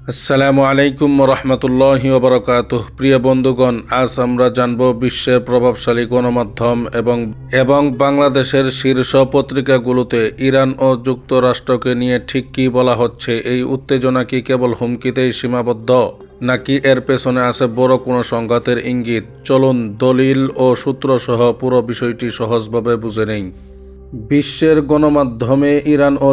আসসালামু আলাইকুম রহমতুল্লাহি ওবরাকাতুহ। প্রিয় বন্ধুগণ, আজ আমরা জানব বিশ্বের প্রভাবশালী গণমাধ্যম এবং বাংলাদেশের শীর্ষ পত্রিকাগুলোতে ইরান ও যুক্তরাষ্ট্রকে নিয়ে ঠিক কী বলা হচ্ছে। এই উত্তেজনা কি কেবল হুমকিতেই সীমাবদ্ধ, নাকি এর পেছনে আছে বড় কোনো সংঘাতের ইঙ্গিত? চলুন দলিল ও সূত্রসহ পুরো বিষয়টি সহজভাবে বুঝে নেই। বিশ্বের গণমাধ্যমে ইরান ও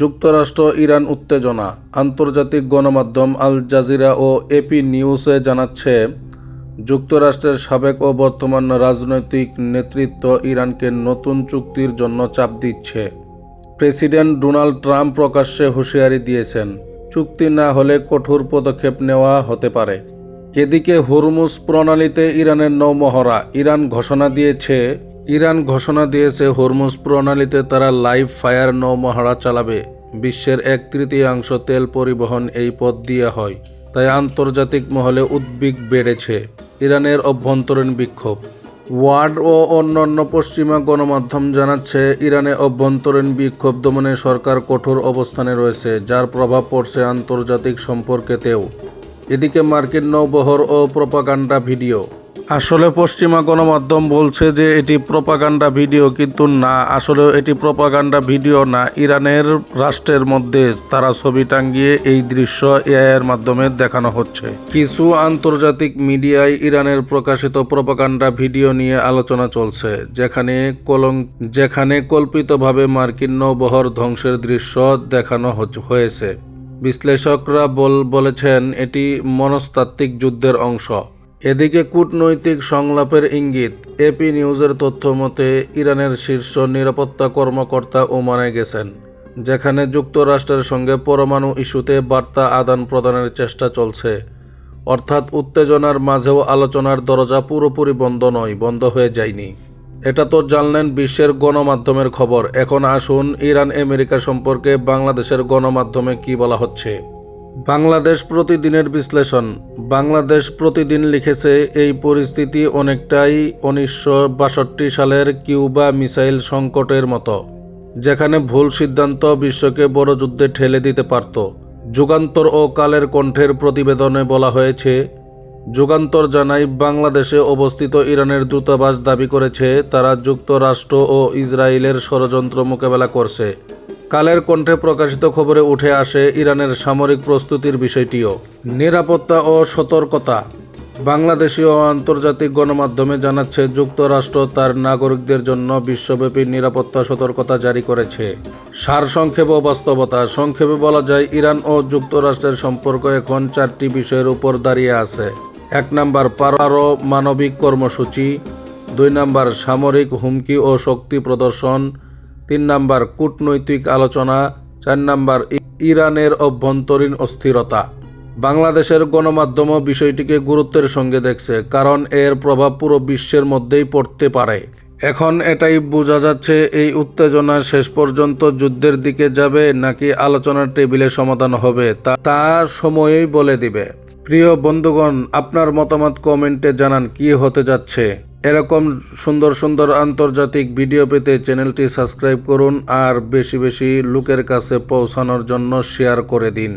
যুক্তরাষ্ট্র ইরান উত্তেজনা। আন্তর্জাতিক গণমাধ্যম আল জাজিরা ও এপি নিউজে জানাচ্ছে, যুক্তরাষ্ট্রের সাবেক ও বর্তমান রাজনৈতিক নেতৃত্ব ইরানকে নতুন চুক্তির জন্য চাপ দিচ্ছে। প্রেসিডেন্ট ডোনাল্ড ট্রাম্প প্রকাশ্যে হুঁশিয়ারি দিয়েছেন, চুক্তি না হলে কঠোর পদক্ষেপ নেওয়া হতে পারে। এদিকে হরমুজ প্রণালীতে ইরানের নৌমহড়া। ইরান ঘোষণা দিয়েছে হরমুজ প্রণালীতে তারা লাইভ ফায়ার নৌমহড়া চালাবে। বিশ্বের 1/3 তেল পরিবহন এই পথ দিয়ে হয়, তাই আন্তর্জাতিক মহলে উদ্বেগ বেড়েছে। ইরানের অভ্যন্তরীণ বিক্ষোভ। ওয়ার্ড ও অন্যান্য পশ্চিমা গণমাধ্যম জানাচ্ছে, ইরানে অভ্যন্তরীণ বিক্ষোভ দমনে সরকার কঠোর অবস্থানে রয়েছে, যার প্রভাব পড়ছে আন্তর্জাতিক সম্পর্কেতেও। এদিকে মার্কিন নৌবহর ও প্রপাগান্ডা ভিডিও। আসলে পশ্চিমা গণমাধ্যম বলছে যে এটি প্রপাগান্ডা ভিডিও, কিন্তু না, আসলে এটি প্রপাগান্ডা ভিডিও না। ইরানের রাষ্ট্রের মধ্যে তারা ছবি টাঙ্গিয়ে এই দৃশ্য এআইয়ের মাধ্যমে দেখানো হচ্ছে। কিছু আন্তর্জাতিক মিডিয়ায় ইরানের প্রকাশিত প্রপাগান্ডা ভিডিও নিয়ে আলোচনা চলছে, যেখানে কল্পিতভাবে মার্কিন নৌবহর ধ্বংসের দৃশ্য দেখানো হয়েছে। বিশ্লেষকরা বলেছেন এটি মনস্তাত্ত্বিক যুদ্ধের অংশ। এদিকে কূটনৈতিক সংলাপের ইঙ্গিত। এপি নিউজের তথ্য মতে, ইরানের শীর্ষ নিরাপত্তা কর্মকর্তা ওমানে গেছেন, যেখানে যুক্তরাষ্ট্রের সঙ্গে পরমাণু ইস্যুতে বার্তা আদান প্রদানের চেষ্টা চলছে। অর্থাৎ উত্তেজনার মাঝেও আলোচনার দরজা পুরোপুরি বন্ধ হয়ে যায়নি। এটা তো জানলেন বিশ্বের গণমাধ্যমের খবর। এখন আসুন ইরান আমেরিকা সম্পর্কে বাংলাদেশের গণমাধ্যমে কি বলা হচ্ছে। বাংলাদেশ প্রতিদিনের বিশ্লেষণ। বাংলাদেশ প্রতিদিন লিখেছে, এই পরিস্থিতি অনেকটাই 1962 সালের কিউবা মিসাইল সংকটের মতো, যেখানে ভুল সিদ্ধান্ত বিশ্বকে বড় যুদ্ধে ঠেলে দিতে পারত। যুগান্তর ও কালের কণ্ঠের প্রতিবেদনে বলা হয়েছে, যুগান্তর জানায়, বাংলাদেশে অবস্থিত ইরানের দূতাবাস দাবি করেছে তারা যুক্তরাষ্ট্র ও ইসরায়েলের ষড়যন্ত্র মোকাবেলা করছে। কালের কণ্ঠে প্রকাশিত খবরে উঠে আসে ইরানের সামরিক প্রস্তুতির বিষয়টিও। নিরাপত্তা ও সতর্কতা। বাংলাদেশীয় ও আন্তর্জাতিক গণমাধ্যমে জানাচ্ছে, যুক্তরাষ্ট্র তার নাগরিকদের জন্য বিশ্বব্যাপী নিরাপত্তা সতর্কতা জারি করেছে। সারসংক্ষেপ ও বাস্তবতা। সংক্ষেপে বলা যায়, ইরান ও যুক্তরাষ্ট্রের সম্পর্ক এখন 4টি বিষয়ের উপর দাঁড়িয়ে আছে। 1 নম্বর পারমাণবিক কর্মসূচি, 2 নম্বর সামরিক হুমকি ও শক্তি প্রদর্শন, 3 নম্বর কূটনৈতিক আলোচনা, 4 নম্বর ইরানের অভ্যন্তরীণ অস্থিরতা। বাংলাদেশের গণমাধ্যমও বিষয়টিকে গুরুত্বের সঙ্গে দেখছে, কারণ এর প্রভাব পুরো বিশ্বের মধ্যেই পড়তে পারে। এখন এটাই বোঝা যাচ্ছে, এই উত্তেজনা শেষ পর্যন্ত যুদ্ধের দিকে যাবে নাকি আলোচনার টেবিলে সমাধান হবে, তা সময়ই বলে দিবে। প্রিয় বন্ধুগণ, আপনার মতামত কমেন্টে জানান কি হতে যাচ্ছে। এরকম সুন্দর সুন্দর আন্তর্জাতিক ভিডিও পেতে চ্যানেলটি সাবস্ক্রাইব করুন আর বেশি বেশি লোকের কাছে পৌঁছানোর জন্য শেয়ার করে দিন।